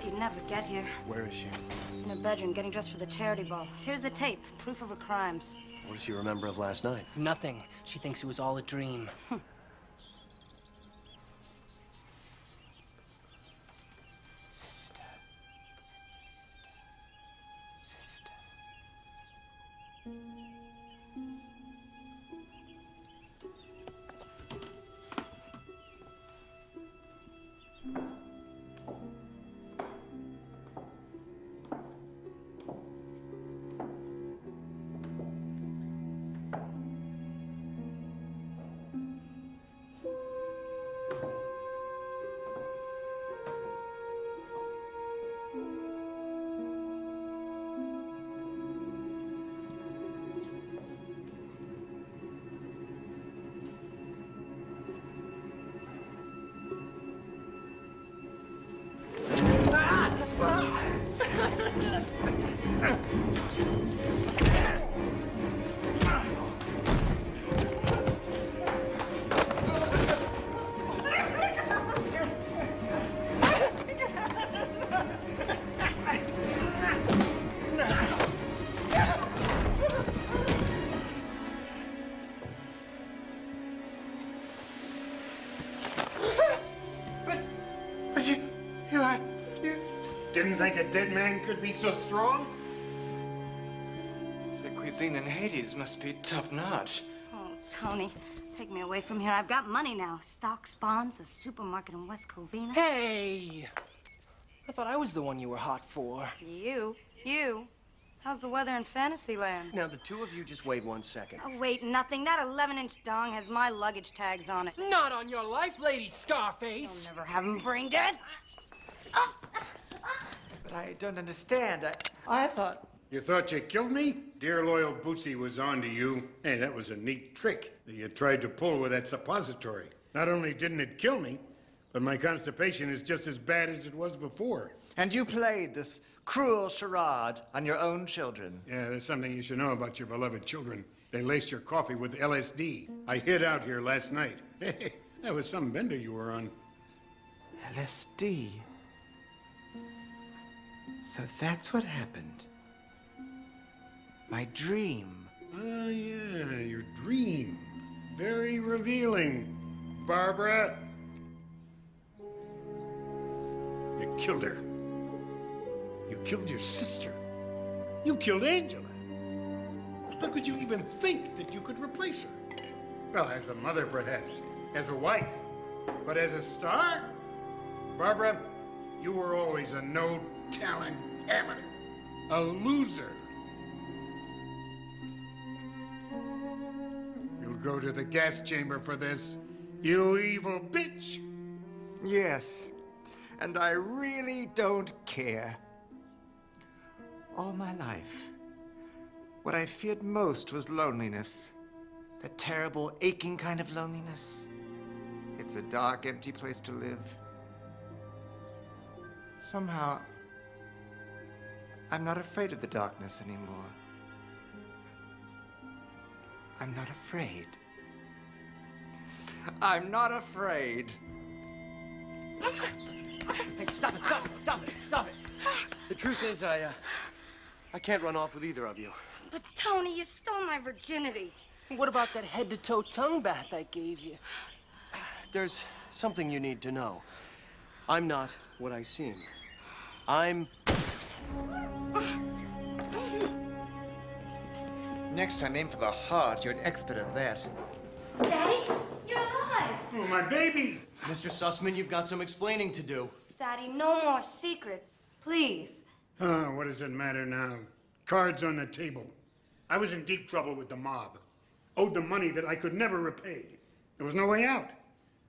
you'd never get here. Where is she? In her bedroom, getting dressed for the charity ball. Here's the tape, proof of her crimes. What does she remember of last night? Nothing. She thinks it was all a dream. Sister. Sister. Didn't think a dead man could be so strong? The cuisine in Hades must be top-notch. Oh, Tony, take me away from here. I've got money now. Stocks, bonds, a supermarket in West Covina. Hey! I thought I was the one you were hot for. You? How's the weather in Fantasyland? Now, the two of you just wait 1 second. Oh, wait, nothing. That 11-inch dong has my luggage tags on it. Not on your life, Lady Scarface! I'll never have him brain dead. But I don't understand. I thought... You thought you killed me? Dear loyal Bootsy was on to you. Hey, that was a neat trick that you tried to pull with that suppository. Not only didn't it kill me, but my constipation is just as bad as it was before. And you played this cruel charade on your own children. Yeah, there's something you should know about your beloved children. They laced your coffee with LSD. I hid out here last night. Hey, that was some bender you were on. LSD? So that's what happened. My dream. Oh, yeah, your dream. Very revealing. Barbara. You killed her. You killed your sister. You killed Angela. How could you even think that you could replace her? Well, as a mother, perhaps. As a wife. But as a star? Barbara, you were always a no-talent amateur. A loser. You'll go to the gas chamber for this, you evil bitch. Yes, and I really don't care. All my life, what I feared most was loneliness. That terrible, aching kind of loneliness. It's a dark, empty place to live. Somehow, I'm not afraid of the darkness anymore. I'm not afraid. I'm not afraid. Hey, stop it. The truth is, I can't run off with either of you. But, Tony, you stole my virginity. What about that head-to-toe tongue bath I gave you? There's something you need to know. I'm not what I seem. I'm... Next time, aim for the heart. You're an expert at that. Daddy, you're alive. Oh, my baby. Mr. Sussman, you've got some explaining to do. Daddy, no more secrets. Please. Oh, what does it matter now? Cards on the table. I was in deep trouble with the mob. Owed them money that I could never repay. There was no way out.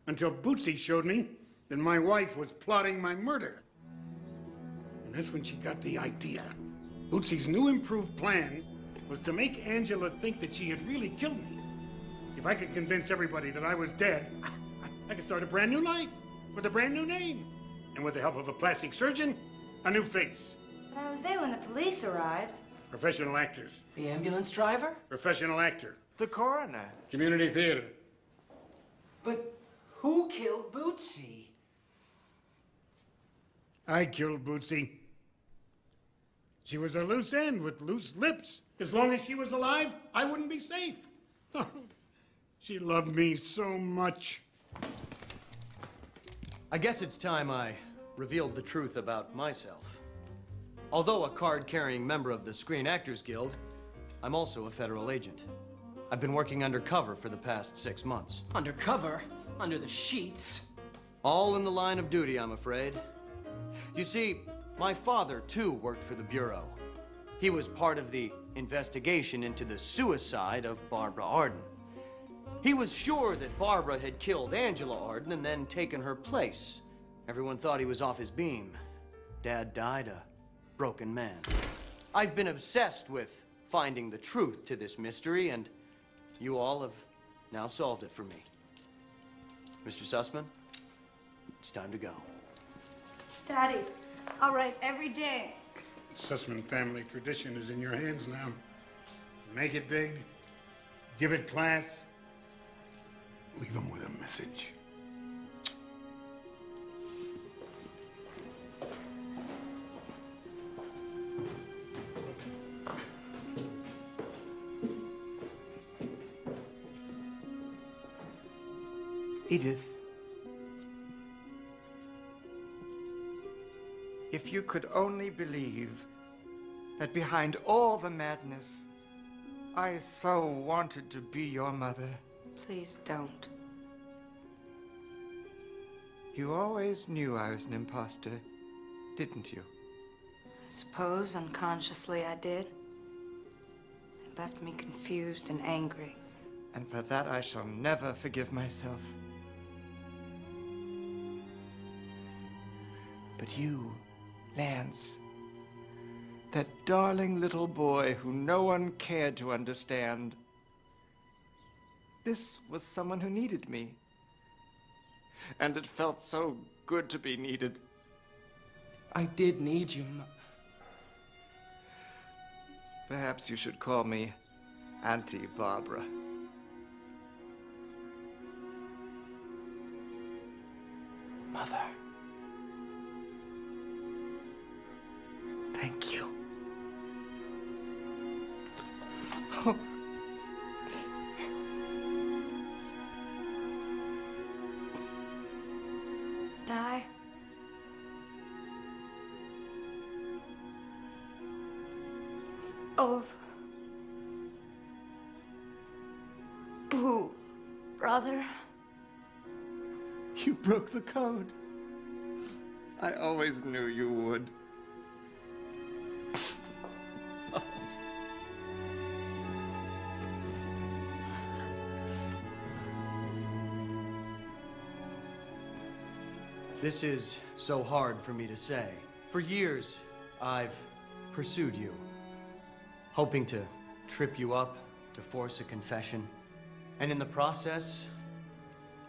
Until Bootsy showed me that my wife was plotting my murder. And that's when she got the idea. Bootsy's new improved plan was to make Angela think that she had really killed me. If I could convince everybody that I was dead, I could start a brand new life with a brand new name. And with the help of a plastic surgeon, a new face. But I was there when the police arrived. Professional actors. The ambulance driver? Professional actor. The coroner. Community theater. But who killed Bootsy? I killed Bootsy. She was a loose end with loose lips. As long as she was alive, I wouldn't be safe. She loved me so much. I guess it's time I revealed the truth about myself. Although a card-carrying member of the Screen Actors Guild, I'm also a federal agent. I've been working undercover for the past 6 months. Undercover? Under the sheets? All in the line of duty, I'm afraid. You see, my father, too, worked for the Bureau. He was part of the investigation into the suicide of Barbara Arden. He was sure that Barbara had killed Angela Arden and then taken her place. Everyone thought he was off his beam. Dad died a broken man. I've been obsessed with finding the truth to this mystery, and you all have now solved it for me. Mr. Sussman, it's time to go. Daddy, I'll write every day. Sussman family tradition is in your hands now. Make it big. Give it class. Leave them with a message. Edith, if you could only believe that behind all the madness, I so wanted to be your mother. Please don't. You always knew I was an imposter, didn't you? I suppose unconsciously I did. It left me confused and angry. And for that I shall never forgive myself. But you, Lance, that darling little boy who no one cared to understand, this was someone who needed me. And it felt so good to be needed. I did need you, Perhaps you should call me Auntie Barbara. Mother. Thank you. Die? Of who, brother? You broke the code. I always knew you would. This is so hard for me to say. For years, I've pursued you, hoping to trip you up, to force a confession. And in the process,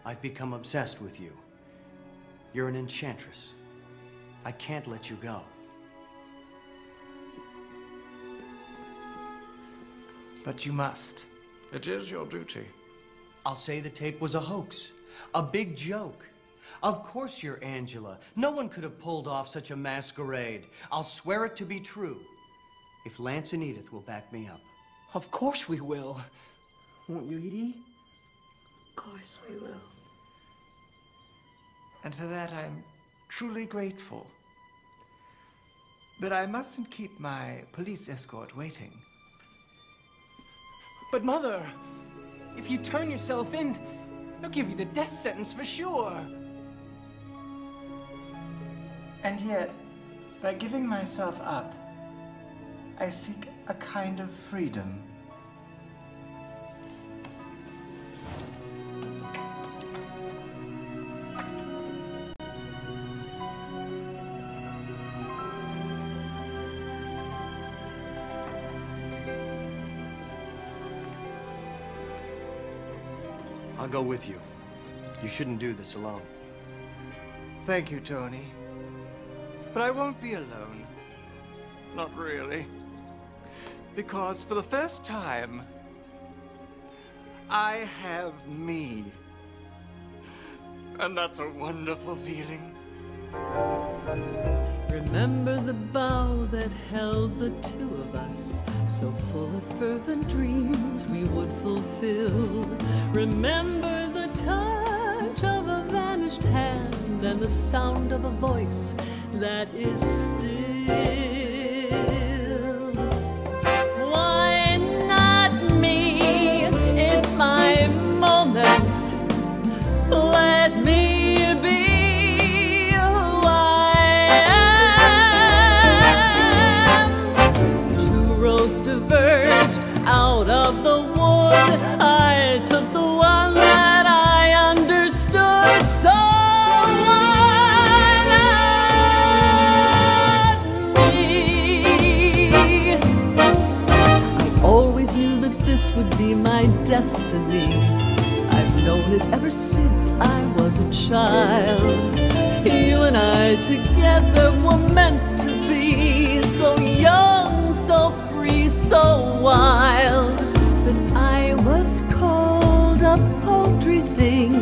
I've become obsessed with you. You're an enchantress. I can't let you go. But you must. It is your duty. I'll say the tape was a hoax, a big joke. Of course you're Angela. No one could have pulled off such a masquerade. I'll swear it to be true, if Lance and Edith will back me up. Of course we will. Won't you, Edie? Of course we will. And for that, I'm truly grateful. But I mustn't keep my police escort waiting. But Mother, if you turn yourself in, they'll give you the death sentence for sure. And yet, by giving myself up, I seek a kind of freedom. I'll go with you. You shouldn't do this alone. Thank you, Tony. But I won't be alone. Not really. Because for the first time, I have me. And that's a wonderful feeling. Remember the bough that held the two of us, so full of fervent dreams we would fulfill. Remember the touch of a vanished hand and the sound of a voice that is still. Why not me? It's my moment. Let me be who I am. Two roads diverged out of the wood. I took the one that I understood. So why not me? I always knew that this would be my destiny. I've known it ever since I was a child. You and I together were meant to be, so young, so free, so wild. But I was called a paltry thing,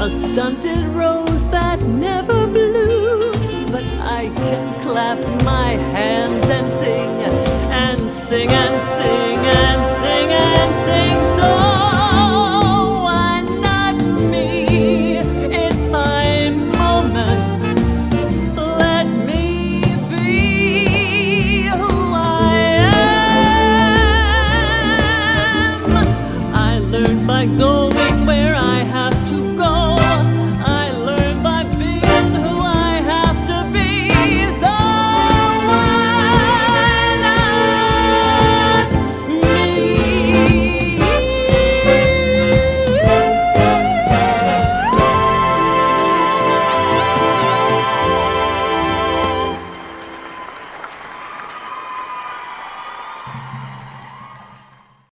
a stunted rose that never blooms. But I can clap my hands and sing, and sing, and sing, and sing, and sing.